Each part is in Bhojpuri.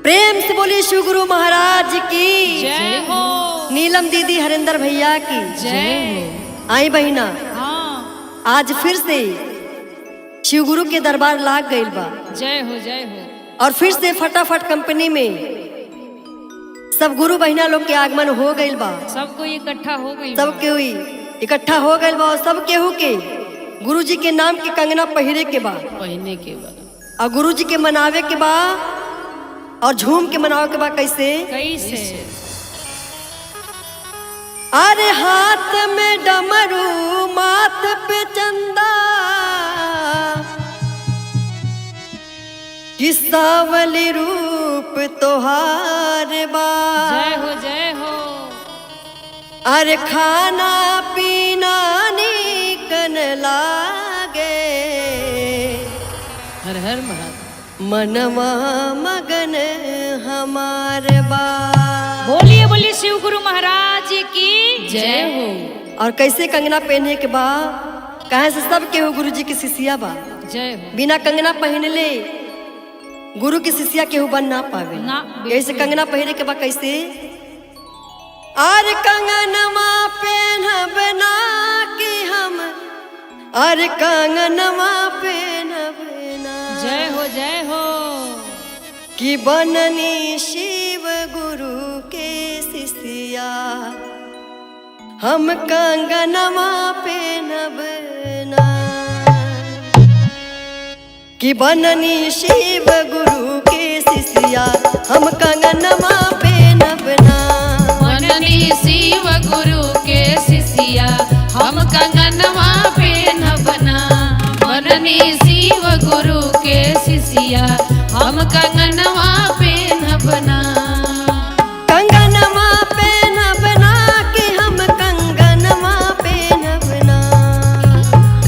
प्रेम से बोली शिव गुरु महाराज की जय हो। नीलम दीदी हरिंदर भैया की जय। आई बहिना, हाँ। आज फिर से शिव गुरु के दरबार लाग गईल बा। जय हो जय हो। और फिर से फटाफट कंपनी में सब गुरु बहिना लोग के आगमन हो गईल बा। सबको इकट्ठा हो गई। सब केहू इकट्ठा हो गईल बा और सब केहू के गुरु जी के नाम के कंगना पहिरे के बा, पहने के बाद और गुरु जी के मनावे के बा और झूम के मनावे के बा। कैसे कैसे? अरे हाथ में डमरू माथ पे चंदा, किसावली रूप तोहार बा। जय हो जय हो। अरे खाना पीना नीकन लागे, हर हर महादेव। मनवा मगन हमार बा। बोलिए बोलिए शिव गुरु महाराज की जय हो। और कैसे कंगना पहने के बा, कहे से सब केहू गुरु जी की शिष्या बा। जय हो। बिना कंगना पहनले गुरु की शिष्या केहू बन ना पावे। ना, कैसे कंगना पहने के बा, कैसे आर कंगनवा पहनब ना कि हम, आर कंगनवा पहनब ना। जय हो जय हो। कि बननी शिव गुरु के शिष्या, हम कंगनवा पहनब ना। कि बननी शिव गुरु के शिष्या, हम कंगनवा पहनब ना। बननी शिव गुरु के शिष्या, हम कंगनवा पहनब ना। बननी शिव गुरु के शिष्या, हम कंगनवा पहनब ना। कंगनवा पहनब ना कि हम कंगनवा पहनब ना।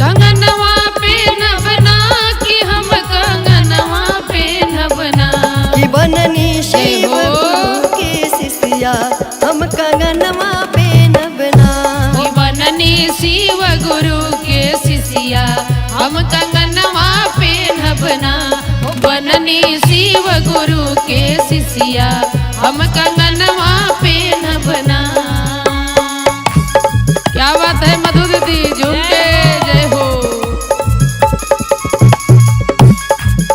कंगनवा पहनब ना कि हम कंगनवा पहनब ना। कि बननी शिव गुरु के शिष्या, हम कंगनवा पहनब ना। कि बननी शिव गुरु के शिष्या, हम कंगनवा पहनब ना। बननी शिव गुरु के शिष्या, हम कंगनवा पहनब ना। क्या बात है मधु दीदी, झूम के जय हो।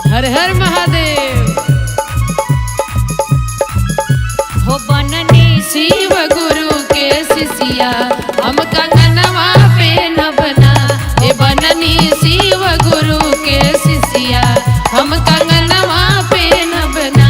हर हर महादेव। हो बननी शिव गुरु के शिष्या, हम कंगनवा पहनब ना। हे बननी शिव गुरु के शिष्या, हम कंगनवा पहनब ना।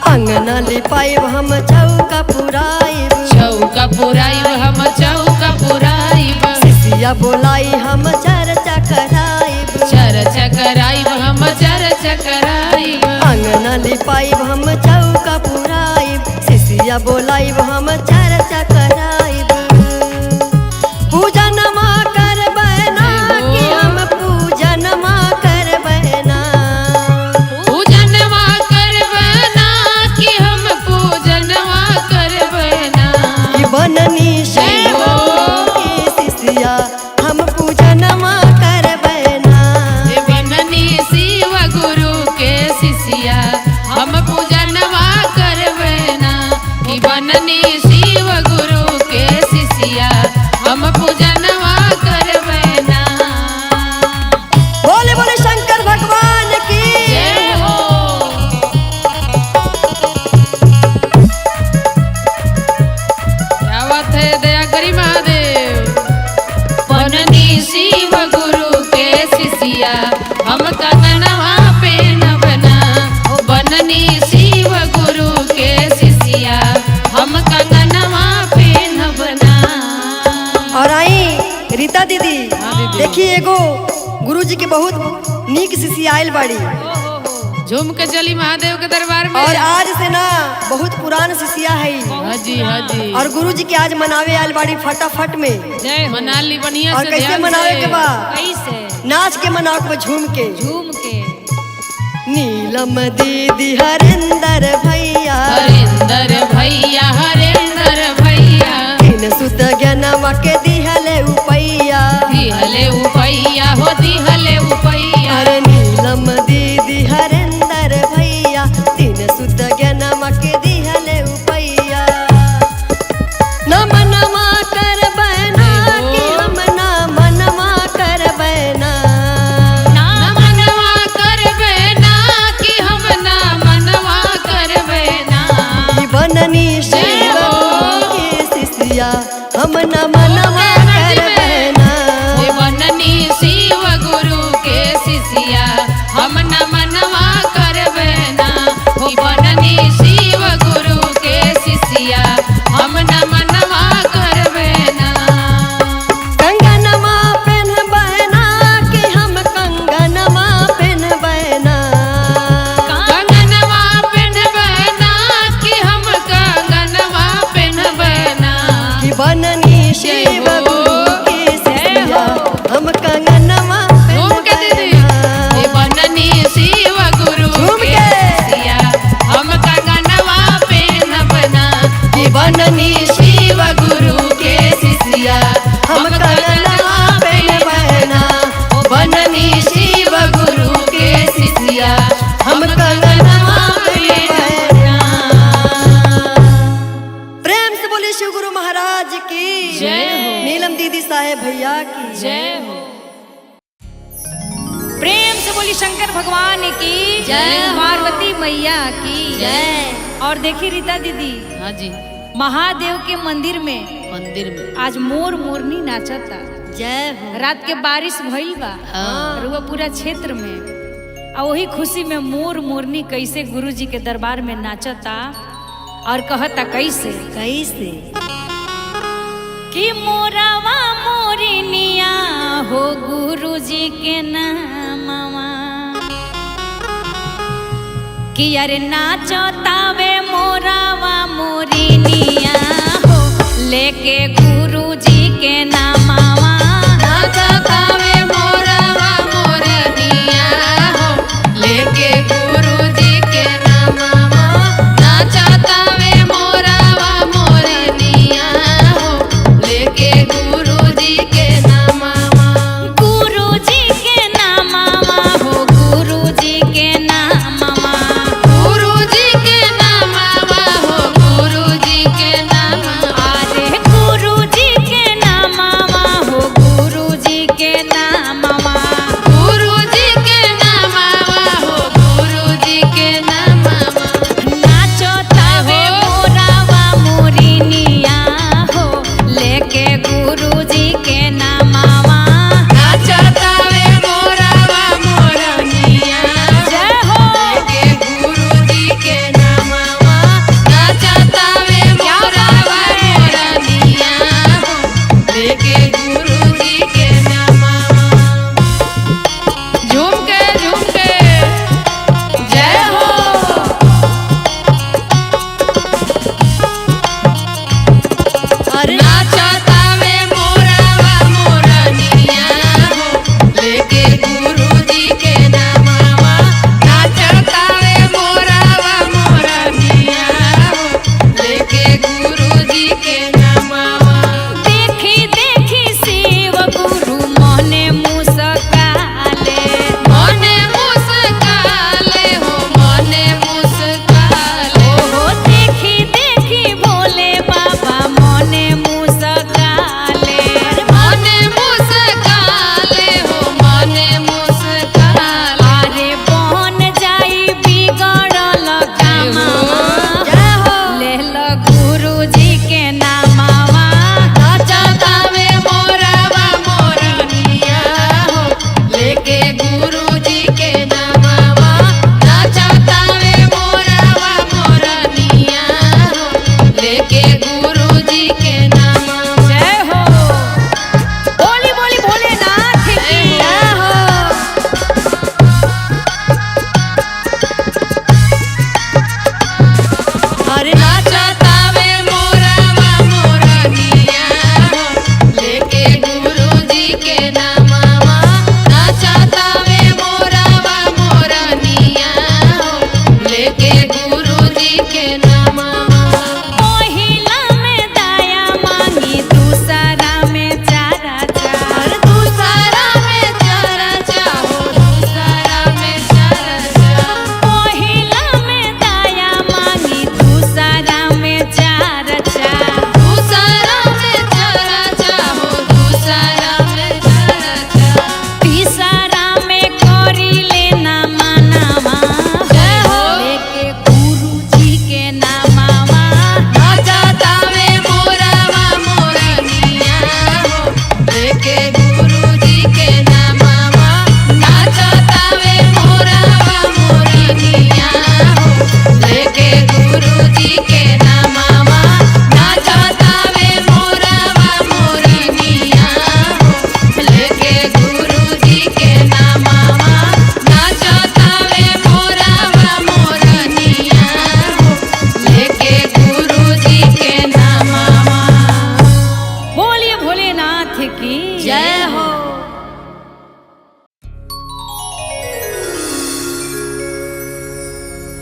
अंगना लिपाइब हम चौका पुराइब, चौका पुराइब हम चौका पुराइब। शिष्या बोलाई हम चर्चा कराइब, चर्चा कराइब हम चर्चा कराइब। अंगना लिपाइब हम चौका पुराइब, शिष्या बोलाइब हम चर्चा कराइब। पूजनमा करबै ना कि हम पूजनमा करबै ना। पूजनवा करबै ना कि हम पूजनवा करबै ना। कि बननी शिव गुरु के शिष्या, हम पूजनमा करबै ना। हे बननी शिव गुरु के शिष्या, हम पूजनवा करबै ना। कि बननी शिव गुरु के शिष्या, हम पूजनवा करबै ना। बोले बोले शंकर भगवान की जय हो। क्या बात है, दया करी महादेव। बननी शिव गुरु के शिष्या, हम कंगनवा पहनब ना। ओ बननी शिव गुरु के शिष्या, हम कंगनवा पहनब ना। और आई रीता दीदी, दीदी। देखिए एगो गुरु जी के बहुत नीक शिष्या आयल बाड़ी। झूम के चली महादेव के दरबार में। और आज से ना बहुत पुरान शिष्या है। हाजी हाजी। और गुरु जी के आज मनावे आयल बाड़ी फटाफट में। जय मनाली बढ़िया और से। कैसे ध्यान मनावे से। के बा? कैसे? नाच के मनाओ के बा, झूम के। झूम के। नीलम दीदी हरिंदर भैया, हरिंदर भैया हरिंदर भैया। तीन सुत ज्ञानवा के दिहले उपैया, दिहले उपैया हो दिहले उपैया। अरे नीलम दीदी हरिंदर भैया, तीन हम नमनवा करबे ना हो बननी शिव गुरु के शिष्या हम नमनवा करबे ना। कंगनवा पहनबै ना कि हम कंगनवा पहनबै ना। कंगनवा पहनबै ना कि हम कंगनवा पहनबै ना। कि बननी शिव गुरु के शिष्या हम कंगनवा पहनबै ना। हे बननी शिव गुरु के शिष्या हम कंगनवा पहनबै ना। कि बननी शिव गुरु के शिष्या हम कंगनवा पहनबै ना। बननी शिव गुरु के शिष्या हम कंगनवा पहनबै ना। प्रेम से बोले शिव गुरु महाराज की जय हो। नीलम दीदी साहेब भैया की जय हो। प्रेम से बोली शंकर भगवान की जय हो। पार्वती मैया की जय। और देखी रीता दीदी, हाँ जी, महादेव के मंदिर में आज मोर मोरनी नाचता। जय हो। रात के बारिश भइल बा हाँ। और वो पूरा क्षेत्र में और वही खुशी में मोर मोरनी कैसे गुरु जी के दरबार में नाचता और कहता कैसे कैसे कि मोरावा मोरनिया हो गुरु जी के नामवा कि अरे नाचतावे मोरावा मोरनिया हो लेके गुरु जी के नामवा। नाचतावे मोरवा मोरनिया हो लेके गुरु जी के नामवा। नाचतावे मोरवा मोरनिया हो लेके गुरु जी के नामवा। गुरु जी के नामवा हो गुरु जी के नामवा। गुरु जी के नामवा हो गुरु जी के नामवा। अरे गुरु जी के नामवा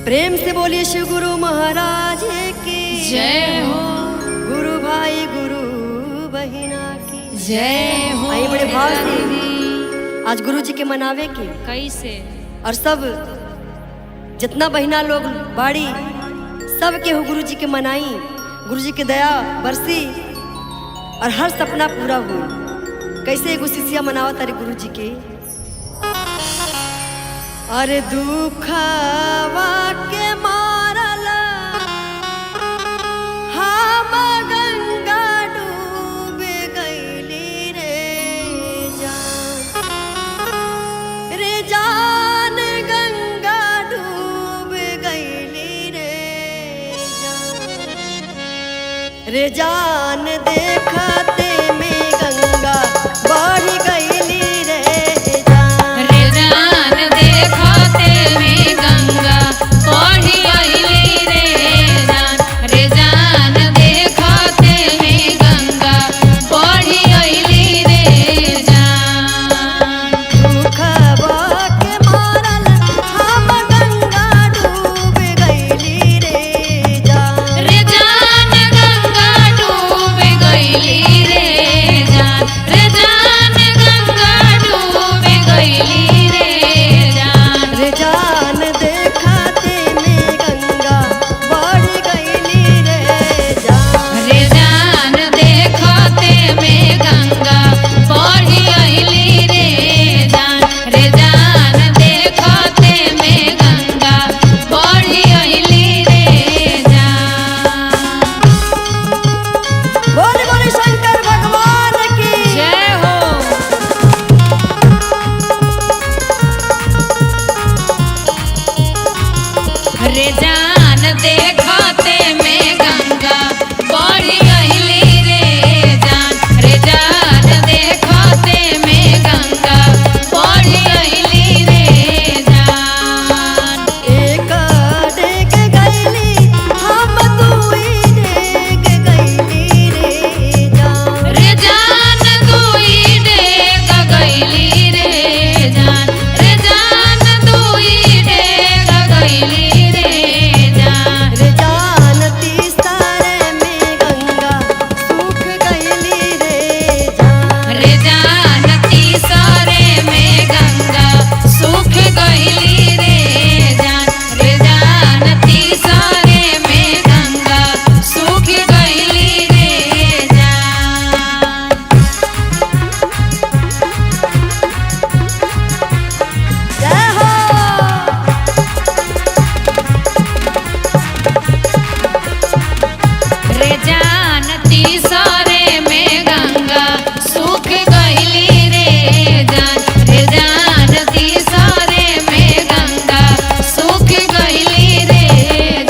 प्रेम से बोलिए शिव गुरु महाराज की जय हो। गुरु भाई गुरु बहिना की जय हो। आई बड़े भाव से दीदी। आज गुरु जी के मनावे के कैसे और सब जितना बहिना लोग बाड़ी सब के हो गुरु जी के मनाई, गुरु जी की दया बरसी और हर सपना पूरा हो। कैसे एगो शिष्या मनावा तारे गुरु जी के। अरे दुखवा के मारल हम गंगा डूब गईली रे जान गंगा डूब गईली रे जान देखते में गंगा बढ़ गईली रे जान। रे जान देखते में गंगा बढ़ गईली रे जान। रे जान देखते में गंगा बढ़ गईली रे जान। दुखवा के मारल हम गंगा डूब गईली रे जान। रे जान गंगा डूब गईली रे जान। रे जान गंगा डूब गईली रे जान। रे जान देखते में गंगा बढ़ गईली रे जान। रे जान देखते में गंगा बढ़ गईली रे जान। रे जान देखते में गंगा बढ़ गईली रे जान। बोल बोल शंकर भगवान की जय हो। रे जान देखते में गंगा बढ़ गईली रे जान। रे जान देखते में गंगा बढ़ गईली रे जान। एक डेग गईली हम दुई डेग गईली रे जान। रे जान दुई डेग गईली रे जान। रे जान दुई डेग गईली रे जान। रे जान तीसरे में गंगा सूख गईली रे जान। रे जान तीसरे में गंगा सूख गईली रे जान। रे जान तीसरे में गंगा सूख गईली रे जान। जय हो। रे जान तीसरे में गंगा सूख गईली रे जान। रे जान तीसरे में गंगा सूख गईली रे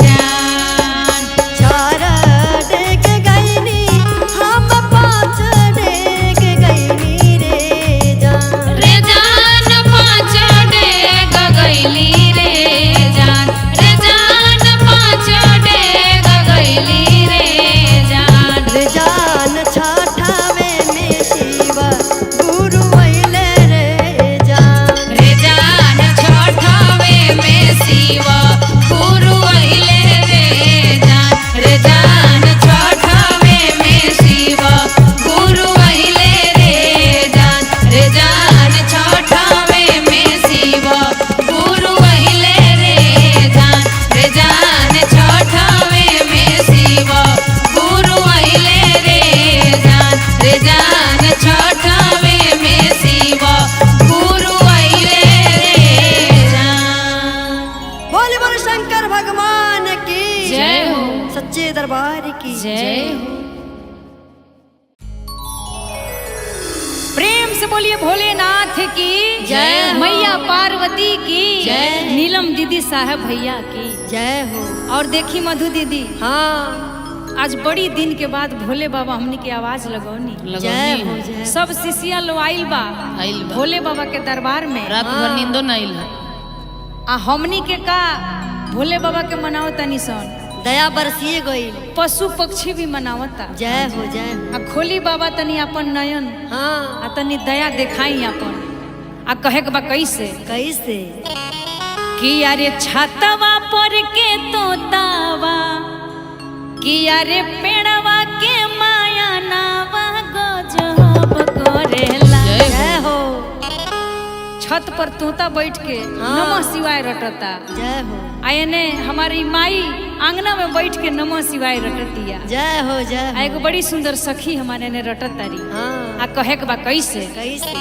जान। चार डेग गईली हम पांच डेग गईली रे जान। रे जान पाँच डेग गईली रे जान। रे जान पाँच डेग गईली रे जान। रे जान छठावे में शिव गुरु अइले रे जान। रे जान छठावे में शिव गुरु अइले रे जान। रे जान छठावे में शिव गुरु अइले रे जान। रे जान छठावे में शिव गुरु अइले रे जान। रे जान छठावे में शिव गुरु अइले रे जान। रे जान छठावे में शिव गुरु अइले रे जान। बोल बोल शंकर भगवान की जय हो। सच्चे दरबार की जय हो। प्रेम से बोलिए भोलेनाथ की जय हो। मैया पार्वती की जय। नीलम दीदी साहब भैया की। जय हो। और देखी मधु दीदी, हाँ आज बड़ी दिन के बाद भोले बाबा हमनी के आवाज लगौनी। जय हो जय हो। सब शिष्या लो आइल बा भोले बाबा के दरबार में। रात भर नींदो न आइल। आ हमनी के का भोले बाबा के मनाओ तनी सन, दया बरसिए गई। पशु पक्षी भी मनावता। जय हो जय हो। आ खोली बाबा तनी अपन नयन हाँ आ तनी दया देखाई अपन आ कहे के बा कैसे। कैसे कि अरे छतवा पर के तोतावा कि अरे पेड़वा के माया नावा गजब करेला। जय हो छत पर तोता बैठ के नमः शिवाय रटता। जय हो आयने हमारी माई आंगना में बैठ के नमः शिवाय रटतिया। जय हो जय हो। एगो बड़ी सुंदर सखी हमारे ने रटत तारी। हाँ आ कहे के बा कैसे कैसे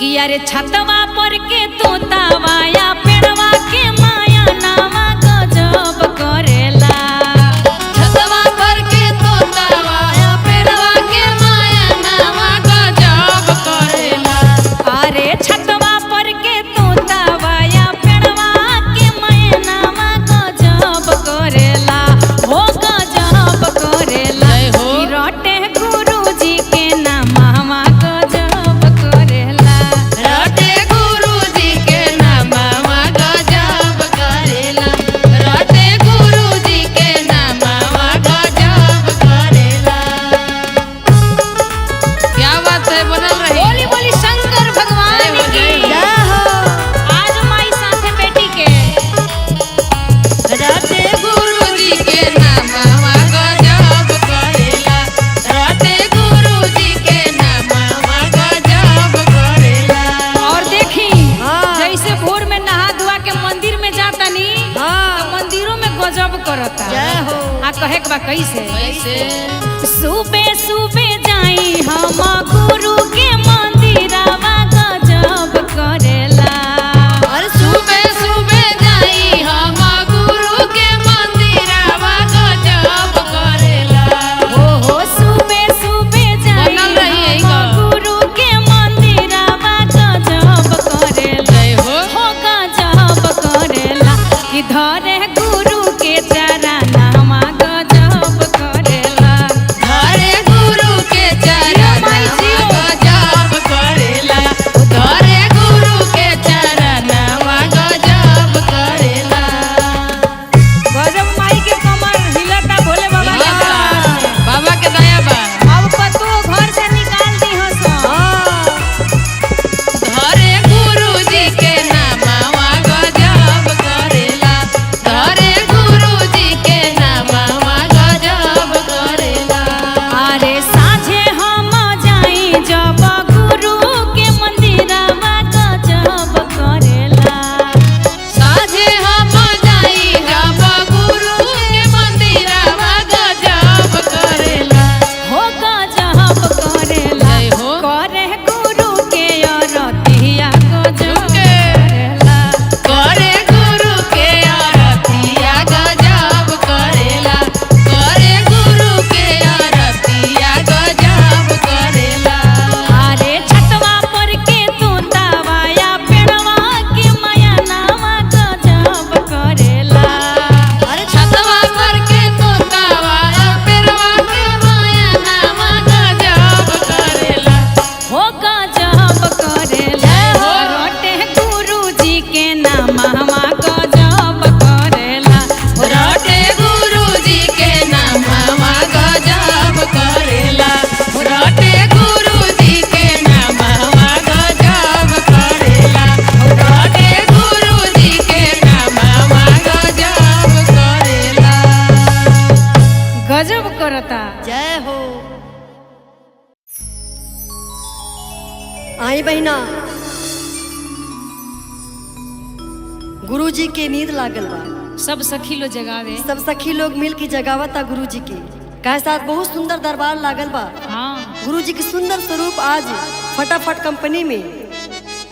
कि अरे छतवा पर के तोतावा या पेड़वा के माया नावा गजब करेला। छतवा पर के तोतावा या पेड़वा के माया नावा गजब करेला। अरे छतवा पर के तोतावा या पेड़वा के माया नावा गजब करेला। हो गजब करेला। हो। कि रटे गुरुजी के नामवा गजब करेला। रटे गुरुजी के नामवा गजब करेला। रटे गुरुजी के नामवा गजब करेला। क्या बात है, बनल रही। बोली बोली शंकर भगवान की। जय हो आज माई साथे बेटी के रटे गुरुजी के नामवा गजब करेला। रटे गुरुजी के नामवा गजब करेला। और देखी हाँ। जैसे भोर में नहा धुआ के मंदिर में जाता नी हाँ तो मंदिरों में गजब करता। जय हो। आ कहे के बा कैसे कैसे सुबह सुबह जाई हम गुरु के मंदिरवा गजब करेला। अरे सुबह सुबह जाई हम गुरु के मंदिरवा गजब करेला। हो सुबह सुबह जाई बनल रही है हम का। गुरु के मंदिरवा गजब करेला। जय हो। हो गजब करेला। कि धरे गुरु के चरणवा गजब करेला। धरे गुरु के चरणवा गजब करेला। धरे गुरु के चरणवा गजब करेला। गजब माई के कमर हिलता भोले बाबा के दरबार में। बाबा के दया बा। अब पतो घर से निकाल दी हस। हाँ धरे गुरुजी के नामवा गजब करेला। धरे गुरुजी के नामवा गजब करेला। अरे साझे हम जाई जब गुरु के मंदिरवा गजब करेला। साझे हम जाई जब गुरु के मंदिरवा गजब करेला। हो गजब करेला। जय हो। करे गुरु के अरतिया गजब के। करेला। करे गुरु के आरतिया गजब करेला। करे गुरु के आरतिया गजब करेला। अरे छतवा पर के तोतावा या पेड़वा के माया नावा गजब करेला। अरे छतवा पर के तोतावा पेड़वा के माया नावा गजब करेला। हो गजब करेला। हो। रटे गुरुजी के नामवा गजब करेला। रटे गुरुजी के नामवा गजब करेला। रटे गुरुजी के नामवा गजब करेला। रटे गुरुजी के नामवा गजब करेला। गजब करता। जय हो। आई बहिना गुरुजी के नींद लागल बा। सब सखी लो जगावे। सब सखी लोग मिल के जगावता गुरुजी के। काहे साथ बहुत सुंदर दरबार लागल बा। हाँ गुरुजी के सुंदर स्वरूप आज फटाफट कंपनी में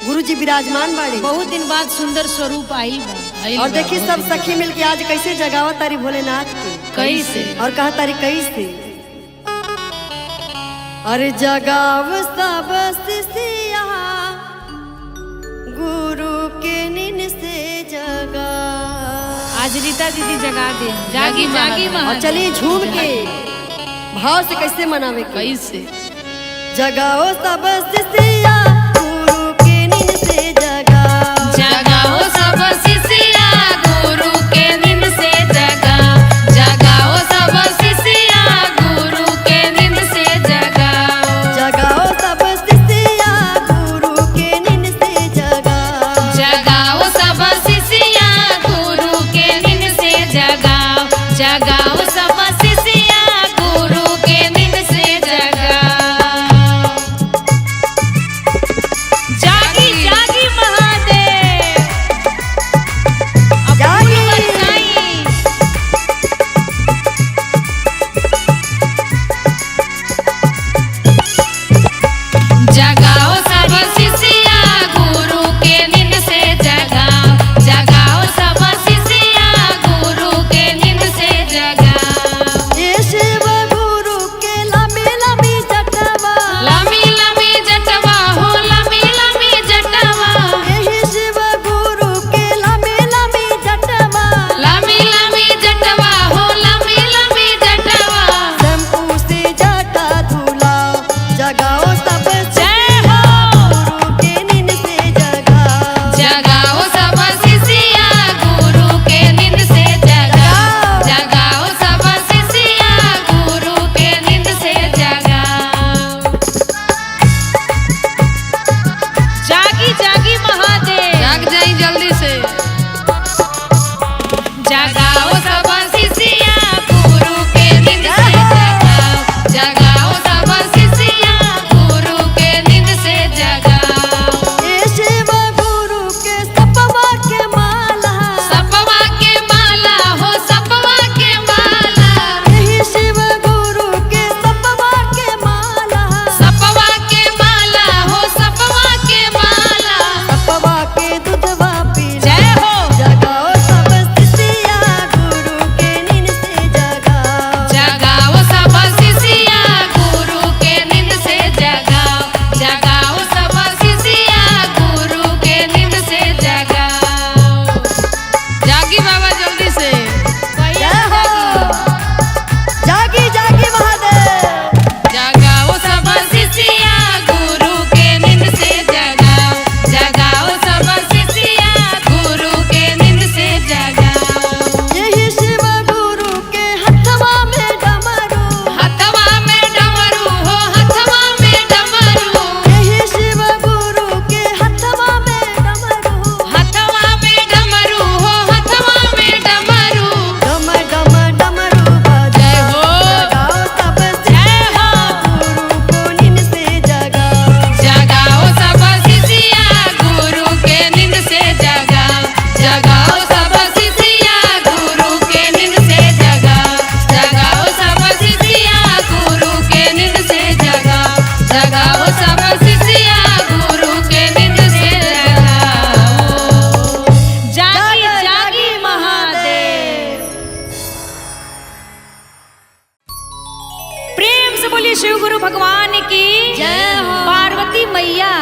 गुरुजी विराजमान बाड़े। बहुत दिन बाद सुंदर स्वरूप आइल बा। और देखिए सब सखी मिल के आज कैसे जगावत तारी भोलेनाथ के। कैसे और कहा तारी कैसे अरे जगाव सब शिष्या गुरु के नींद से जगा। आज रीता दीदी जगा दे। जागी जागी और और महल। चलिए झूम के भाव से कैसे मनावे के। कैसे जगाओ सब शिष्या गुरु के नींद से जगा। जगाओ सब शिष्या गुरु के नींद से जगा। जगाओ सब शिष्या गुरु के नींद से जगा। जगाओ सब शिष्या गुरु के नींद से जगा। जगाओ सब शिष्या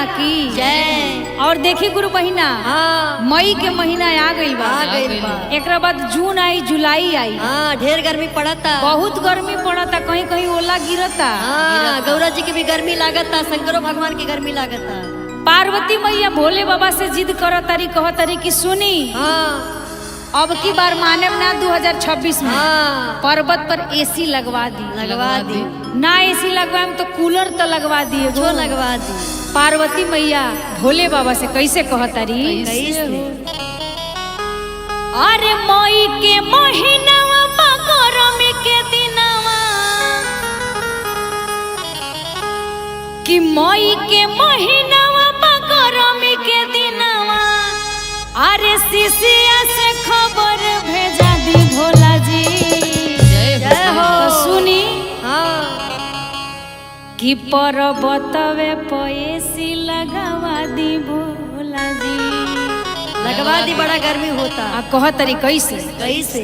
की जय। और देखी गुरु बहिना, हाँ मई के महीना आ गई बा। आ गइल बा। एकरा बाद जून आई, जुलाई आई। हाँ ढेर गर्मी पड़ता। बहुत गर्मी पड़ता, कहीं कहीं ओला गिरता। हाँ गौरा जी की भी गर्मी लागता, शंकरो भगवान की गर्मी लागता। पार्वती मैया भोले बाबा से जिद करतारी, कहतारी कि सुनी हाँ अब की बार माने ना 2026 में हाँ पर्वत पर एसी लगवा दी। लगवा दी। ना एसी लगवाएम तो कूलर तो लगवा दिए। जो लगवा दी। पार्वती मैया भोले बाबा से कैसे कहतारी? कैसे? अरे मई के महीनावा बा गरमी के दिनवा, कि मई के महीनावा बा गरमी के दिनवा, अरे शिशिया से खबर भेजा दी भोला जी। जय हो। तो सुनी हाँ कि पर्वतवे पैसी लगवा दी भोला जी। लगवा दी, बड़ा गर्मी होता। आ कहतरी कैसे? कैसे?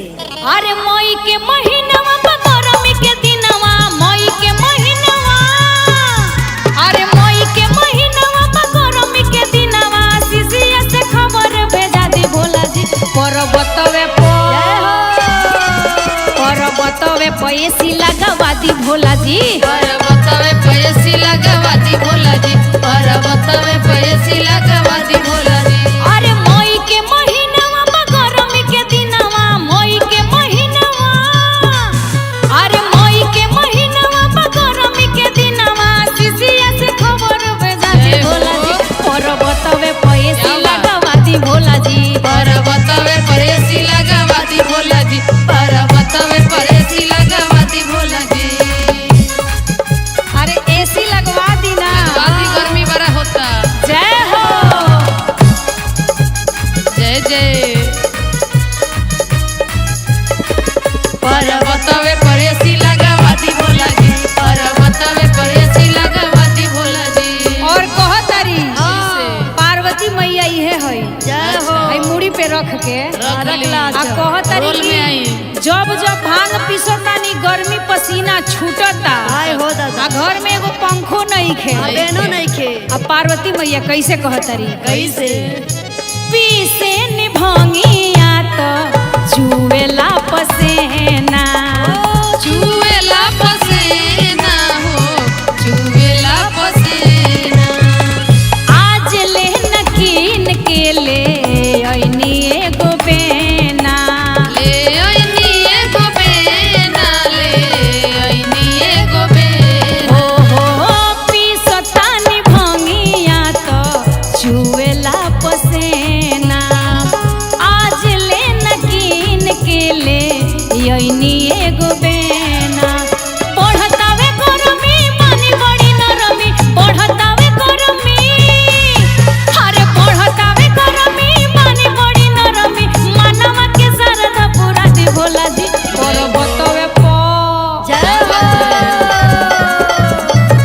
अरे मई के महीनावा बा गरमी के दिनवा, मई के महीनावा, अरे मई के महीनावा बा गरमी के दिनवा, शिशिया से खबर भेजा दी भोला जी। पर्वतवे पैसी लगवा दी भोला जी। पर्वतवे पैसी लगवा दी भोला जी। पर्वतवे पैसी लगवा दी भोला जी। अरे मई के महीनावा बा गरमी के दिनवा, मई के महीनावा, अरे मई के महीनावा बा गरमी के दिनवा, शिशिया से खबर भेजा दी भोला जी। पर्वतवे पैसी लगवा दी भोला जी। पर्वतवे पैसी लगवा दी भोला जी। पर्वतवे पैसी लगवा दी भोला जी। अरे एसी लगवा दी ना। आधी गर्मी बड़ा होता। जय हो। जय जय। पर्वतवे पैसी लगवा दी भोला जी। पर्वतवे पैसी लगवा दी भोला जी। और कहतारी हाँ। पार्वती मैया इहे है। जय हो। आई मुड़ी पे रख के रख ली। रखला। आ कहतारी रोल में आई। कि जब जब भांग पिसतानी गर्मी पसीना छूटता, आय हो दादा। आ घर में एगो पंखो नहीं खे। बेनो नहीं खे। आ पार्वती मैया कैसे कहतारी? कैसे? पीसे निभंगिया तो जुएला पसेना, चुएला पसेना हो, चुएला पसेना। आज ले नकीन के ले ऐनी एगो बेना। ले आइनी एगो बेना, ले आइनी एगो बेना। ओहो पीसतानी भंगिया तो जुएला पसेना, आज ले नकीन के ले ऐनी एगो बेना। पढ़तावे गरमी मानी बड़ी नरमी, पढ़तावे गरमी, अरे पढ़तावे गरमी मानी बड़ी नरमी, मानवा के सरधा पूरा दी भोला जी। पर्वतवे जय हो।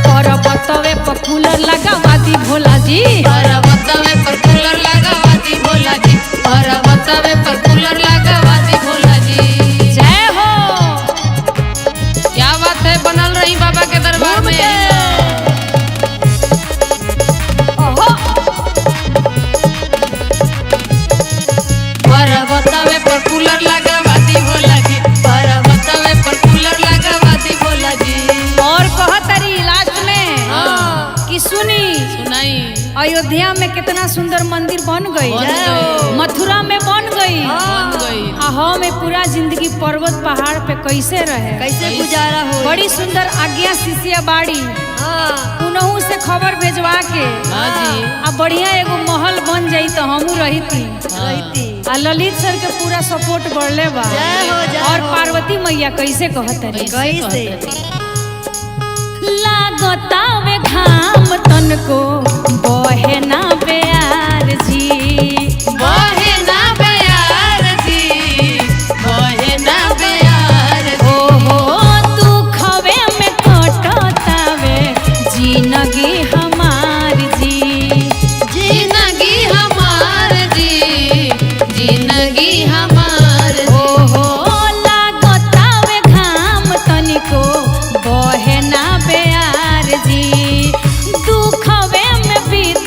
पर्वतवे पर कूलर लगवा दी भोला जी। पर्वतवे पर कूलर लगवा दी भोला जी। पर्वतवे पर कूलर लगवा दी भोला जी। जय हो। क्या बात है, बनल रही बाबा के दरबार में। ओहो पर्वतवे पर कूलर लगवा दी भोला जी। पर्वतवे पर कूलर लगवा दी भोला जी। और कहतरी लास्ट में हाँ। कि सुनी सुनाई। अयोध्या में कितना सुंदर मंदिर बन गई, बन गई। मथुरा में बन गई। बन गई। में पूरा जिंदगी पर्वत पहाड़ पे कैसे रहे, कैसे गुजारा हो। बड़ी सुंदर आज्ञा शिष्या बाड़ी। हाँ उनहू से खबर भेजवा के हाँ जी। आ बढ़िया एगो महल बन जाई तो हमू रहीती। रहती। आ ललित सर के पूरा सपोर्ट बढ़ले बा। जय हो, जय और हो। पार्वती मैया कैसे कहतरी? कैसे? लागतावे घाम तनको बहे ना प्यार जी, बहे ना प्यार जी, बहे ना प्यार जी। ओहो दुखवे में कटतावे जिंदगी हमार जी। जिंदगी हमार जी, जिंदगी हमार जी। ओहो लागतावे घाम तनिको बहे ना प्यार जी, दुखवे में बीत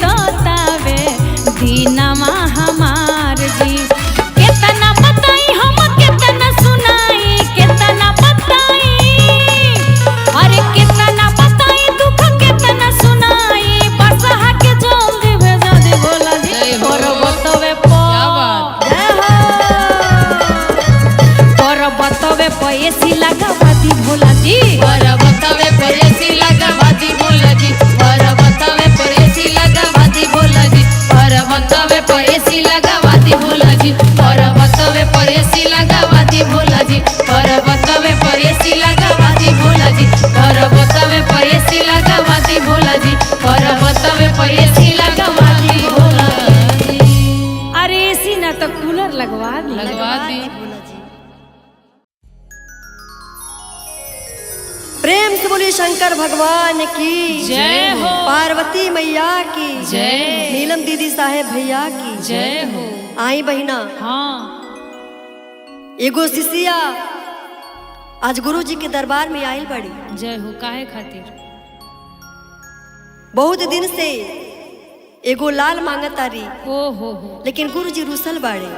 एसी लगावा दी भोला जी। पर्वतवे पर एसी लगावा दी भोला जी, पर्वतवे पर एसी लगावा दी भोला जी, पर्वतवे पर एसी लगावा दी भोला जी, पर्वतवे पर एसी लगावा दी भोला जी, पर्वतवे पर एसी लगावा दी भोला जी, पर्वतवे पर एसी लगावा दी भोला जी, पर्वतवे पर एसी लगावा दी भोला जी। अरे एसी ना तो कूलर लगवा दी। लगवा दी। भोला जी। प्रेम से बोलिए शंकर भगवान की जय हो। पार्वती मैया की जय। नीलम दीदी साहेब भैया की जय हो। आई बहिना, हाँ एगो शिष्या आज गुरु जी के दरबार में आयल बड़ी। जय हो। काहे खातिर? बहुत दिन से एगो लाल मांगत तारी, ओ हो। लेकिन गुरु जी रुसल बाड़े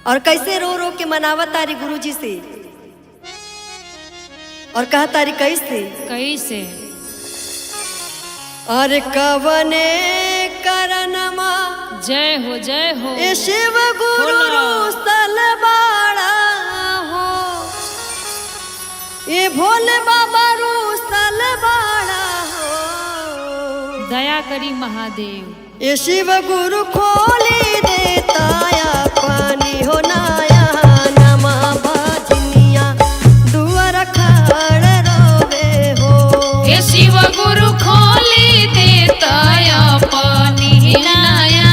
और कैसे रो रो के मनावत तारी गुरु जी से, और कहा तारी कैसे? कैसे? अरे कवने करनमा जय हो जय हो। ए शिव गुरु रुसल बाड़ा हो, ये भोले बाबा रुसल बाड़ा हो। दया करी महादेव। ये शिव गुरु खोली देता या पानी हो नाया नमा बाजनिया दुआर खड़ रोवे हो। ये शिव गुरु खोली देता पानी नया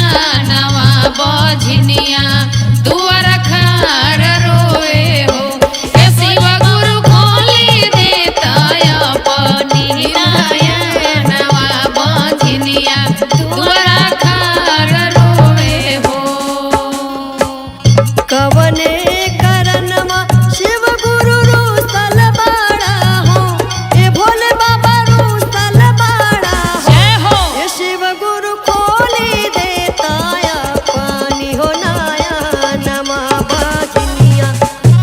नवा बजनिया दुआर खड़ रोए हो। ये शिव गुरु खोली देता पानी नया नवा बजनिया दुआर खड़ रोए हो। कवने करनमा शिव गुरु रुसल बाड़ा हो, ए भोले बाबा रुसल बाड़ा हो। जय हो। ये शिव गुरु खोली देता या पानी हो नाया नमा बाजनिया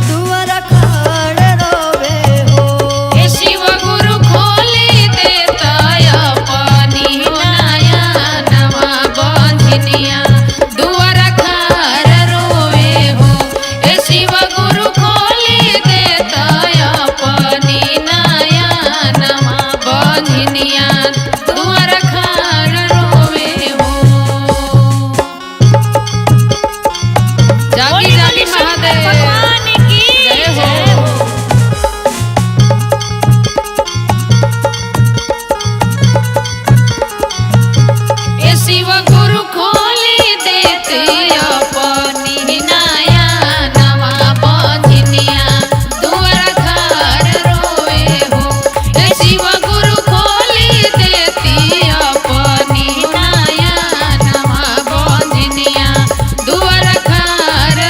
दुआर खड़ रोवे हो। ये शिव गुरु खोली देता पानी नया नवा बजनिया दुआर खड़ रोए हो। ये शिव गुरु खोली देता पानी नया नवा बजनिया दुआर खड़ रोए हो। जागी जागी महादेव भगवान की जय हो। ये शिव गुरु खोली देते अपनी नया नवा बजनिया दुआर खड़ रोए हो। ये शिव गुरु खोली देती अपनी नया नवा बजनिया दुआर खड़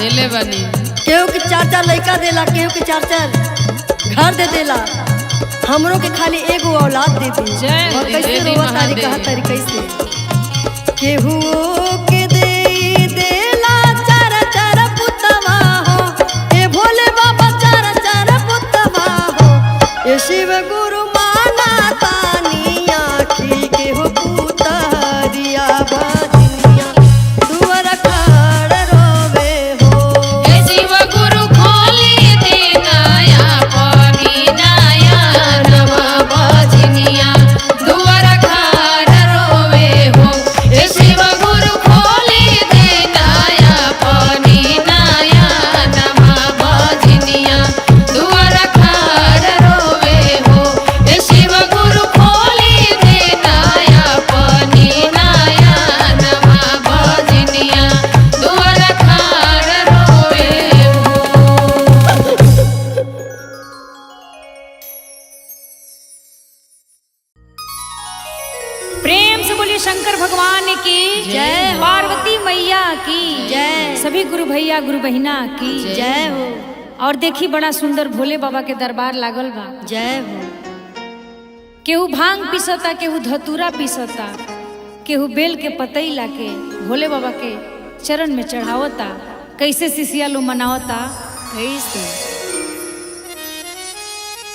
देले बनी। केहू के 4-4 लड़का देला, केहू के 4-4 घर दे देला, हमरों के खाली एगो औलाद दे दी। जय और हो कैसे देवी रोवा तारी महादेवी। कहा तारी कैसे केहू के दे देला 4-4 पुतवा हो, ए भोले बाबा 4-4 पुतवा हो, ए शिव गुरु माना तानी आखी के हो पुतरिया बजनिया दुआर खड़ रोवे हो। हे शिव गुरु खोली दे नया पानी नया नवा बजनिया दुआर खड़ रोवे हो। हे शिव गुरु खोली दे नया पानी नया नवा बजनिया दुआर खड़ रोवे हो। हे शिव गुरु खोली दे नया पानी नया नवा बजनिया दुआर खड़ रोवे हो। प्रेम से बोलिए शंकर भगवान की जय हो। पार्वती मैया की जय। सभी गुरु भैया गुरु बहिना की जय हो, और देखी बड़ा सुंदर भोले बाबा के दरबार लागल बा। जय हो। केहू भांग पीसता, केहू धतूरा पीसता, केहू बेल के पतई लाके भोले बाबा के चरण में चढ़ावता। कैसे शिष्या लोग मनावता कैसे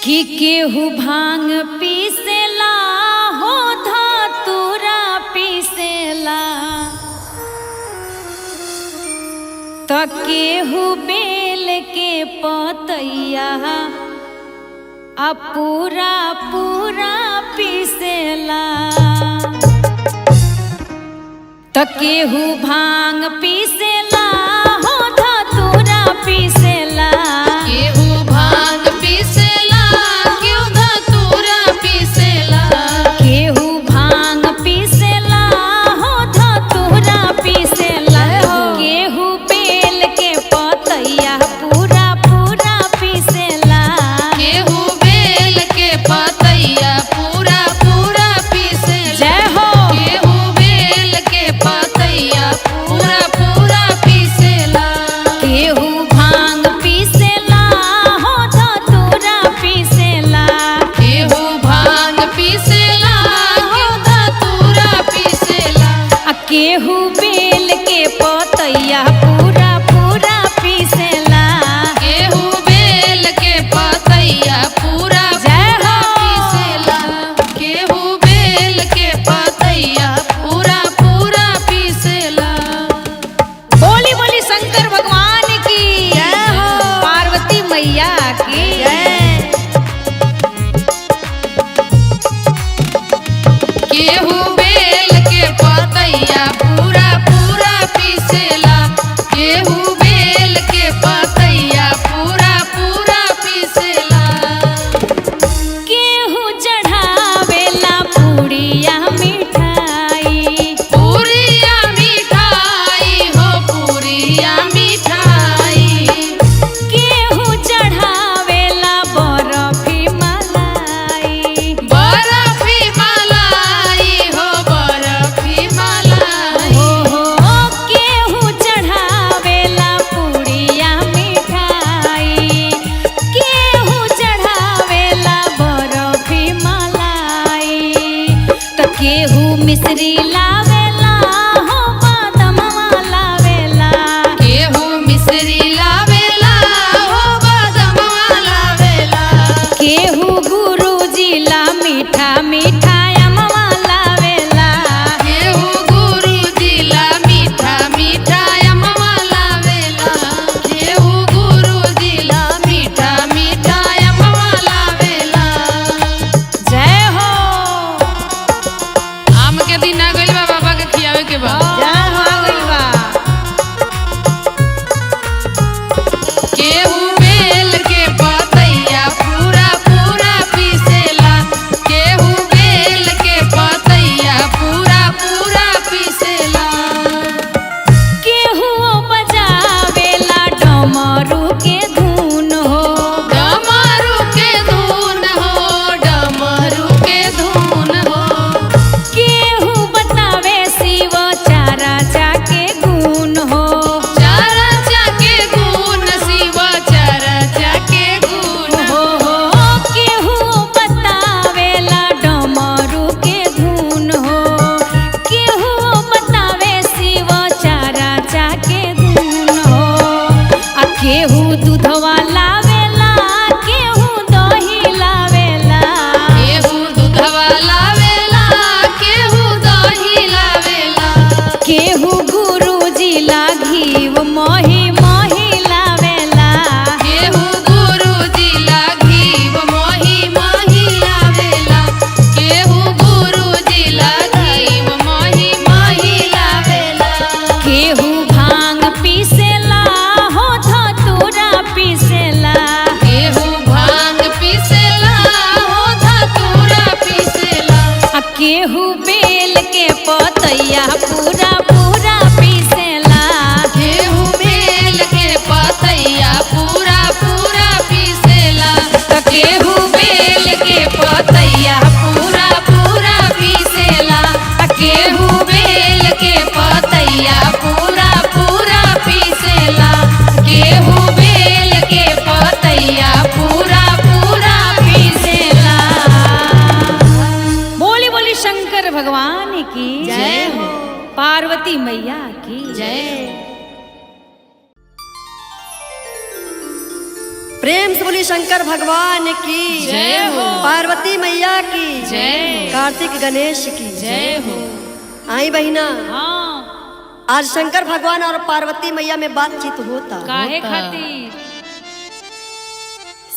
कि केहू भांग पीसेला हो धतूरा पीसेला, त केहू बेल के पतैया आ पूरा पूरा पीसेला। त केहू भांग पीसेला हो धतूरा पीसेला, केहू भांग पीसेला केहू धतूरा पीसेला। केहू भांग पीसेला हो धतूरा पीसेला, केहू बेल के पतैया पूरा पूरा पीसेला। केहू बेल के पतैया पूरा पूरा पीसेला। जय हो। केहू बेल के पतैया पूरा पूरा पीसेला। केहू भांग पीसेला हो धतूरा पीसेला, केहू भांग पीसेला केहू धतूरा पीसेला। आ केहू बेल के पतैया पूरा पूरा पीसेला। केहू बेल के पतैया पूरा जय पूरा हो। पीसेला। केहू बेल के पतैया पूरा पूरा पीसेला। बोली बोली शंकर भगवान की जय हो। पार्वती मैया की जय। केहू बेल के पतैया पूरा पूरा पीसेला। केहू बेल के पतैया पूरा पूरा पीसेला। केहू चढ़ावेला पूड़िया मिठाई, पूरिया मिठाई हो पूरिया मिठाई। केहू चढ़ावेला पूरा पूरा पीसेला। गेहूं बेल के पतैया पूरा पूरा पीसेला त गेहूं बेल के पतैया पूरा पूरा पीसेला त गेहूं बेल के पतैया पूरा पूरा पीसेला गेहूं बेल के पतैया पूरा पूरा पीसेला। बोली बोली शंकर भगवान की जय हो। पार्वती मैया की जय। प्रेम से बोली शंकर भगवान की जय हो। पार्वती मैया की जय। कार्तिक गणेश की जय हो। आई बहिना, हाँ आज शंकर भगवान और पार्वती मैया में बातचीत होता। काहे होता। खातिर?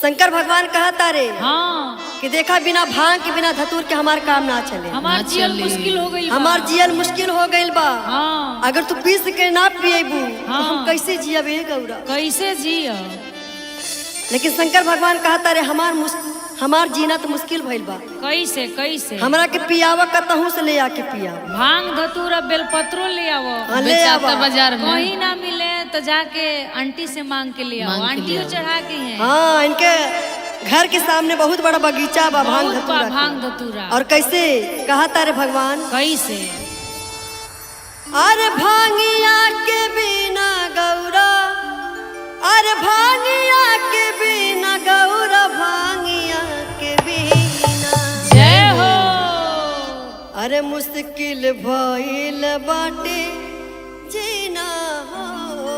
शंकर भगवान कहता रे हाँ कि देखा बिना भांग के बिना धतूर के हमार काम ना चले, हमार ना जीवन चली। मुश्किल हो गई। हमार जियल मुश्किल हो गइल बा। हाँ अगर तू पीस के ना पिएबू तो हाँ। हम कैसे जियब ए गौरा। कैसे जिया? लेकिन शंकर भगवान कहता रे हमार जीना तो मुश्किल भइल बा, कैसे कैसे? हमरा के पियावा कतहू से ले आके पियावा। भांग धतूरा बेलपत्रो ले आवो। हाँ, ले बेचाता आवा। बाजार में कहीं ना मिले तो जाके आंटी से मांग के ले आओ। मांग के ले आंटियों आओ। चढ़ा के हैं। हाँ, इनके घर के सामने बहुत बड़ा बगीचा बा भांग बहुत बा धतूरा भांग के। धतूरा। और कैसे कहता रे भगवान, कैसे? अरे भांगिया के बिना गौरा, अरे भांगिया के बिना गौरा, भांगिया के बिना जय हो। अरे मुश्किल भइल बाटे जीना हो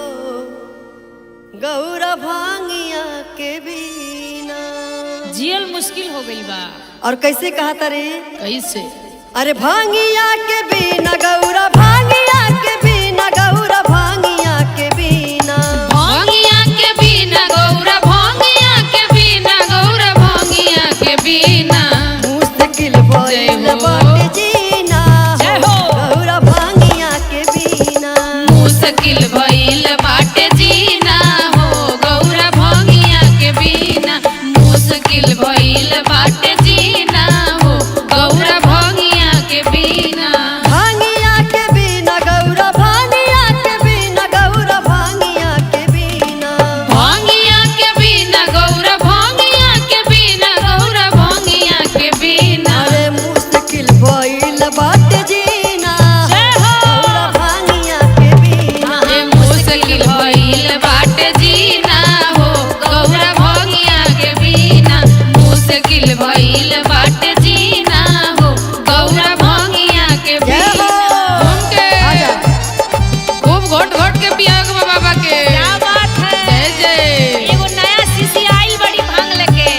गौरा भांगिया के बिना। जियल मुश्किल हो गई बा। और कैसे कहता रे, कैसे? अरे भांगिया के बिना गौरा, भांगिया के बिना गौरा, भांगिया के बिना भांगिया के बिना गौरा भांगिया के बिना गौरा भांगिया के बिना मुश्किल भइल बाटे जीना जय हो। गौरा भांगिया के बिना। मुश्किल भइल बाटे जीना हो गौरा भांगिया के बिना मुश्किल भइल बाटे जीना हो गौरा भांगिया के बिना। भांगिया के बिना गौरा, भांगिया के बिना गौरा, भांगिया के बिना भांगिया के बिना गौरा भांगिया के बिना गौरा भांगिया के बिना। अरे मुश्किल भइल बाटे जीना जय हो। गौरा भांगिया के बिना। ए मुश्किल भइल बाटे जीना हो गौरा भांगिया के बिना मुश्किल भइल बाटे जीना हो गौरा भांगिया के जय हो। बिना। घूम के आजा। खूब घोट घोट के पियाओगे बाबा के। क्या बात है? जय जय। एगो नया शिशी आई बड़ी भांग लेके।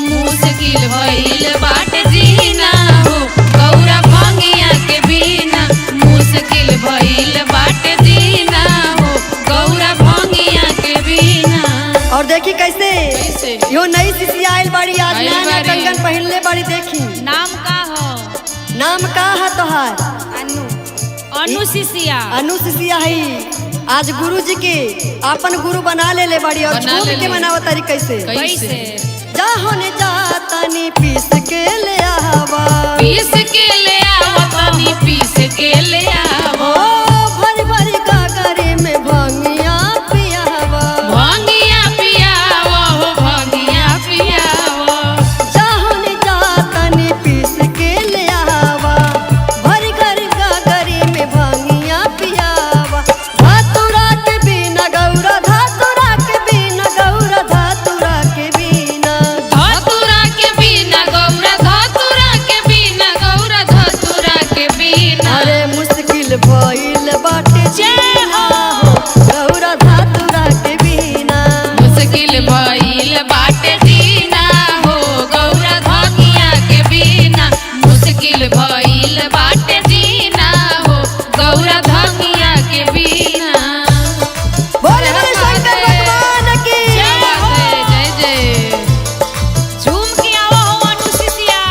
मुश्किल भइल बाटे जीना हो गौरा भांगिया के बिना मुश्किल भइल बाटे जीना हो गौरा भांगिया के बिना। और देखी कैसे कैसे? यो नई शिशी आइल बाड़ी, आज आइल नया नया बाड़ी। कंगन पहनले बाड़ी। देखी नाम का हो? नाम का है तोहार? अनु शिशिया। अनु शिशिया है। आज गुरु जी के अपन गुरु बना ले बाड़ी। और बना झूम ले के ले। मनावा तारी कैसे, कैसे? जाहोने जातनी पीस के ले आवा, पीस के ले आवा तनी पीस के ले ओ आवा भरी भरी गागरे में भांगिया पियावा, भांगिया पियावा हो भांगिया पियावा। जाहोने जातनी पीस के ले आवा, भरी भरी गागरे में भांगिया पियावा। धातुरा के बिना गौरा, धातुरा के बिना गौरा, धातुरा के बिना धातुरा के बिना गौरा धातुरा के बिना गौरा धातुरा के बिना। अरे मुश्किल भइल बाटे जीना हो गौरा धातुरा के बिना। मुश्किल भइल बाटे जीना हो गौरा भांगिया के बिना मुश्किल भइल बाटे जीना हो गौरा भांगिया के बिना। बोले बोले शंकर भगवान की क्या बात है? जय जय। झूम के आओ हो अनु शिशिया।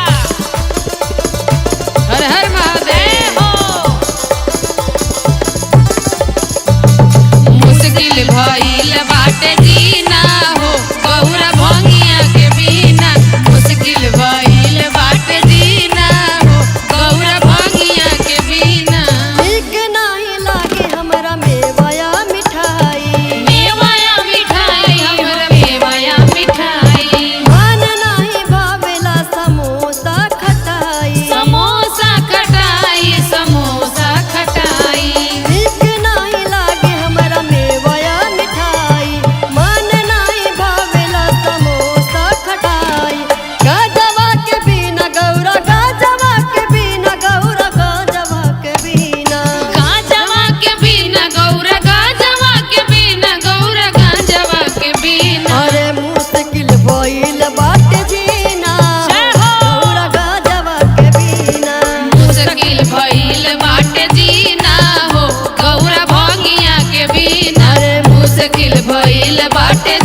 हर हर महादेव। मुश्किल भइल बाटे जीना हो बाटे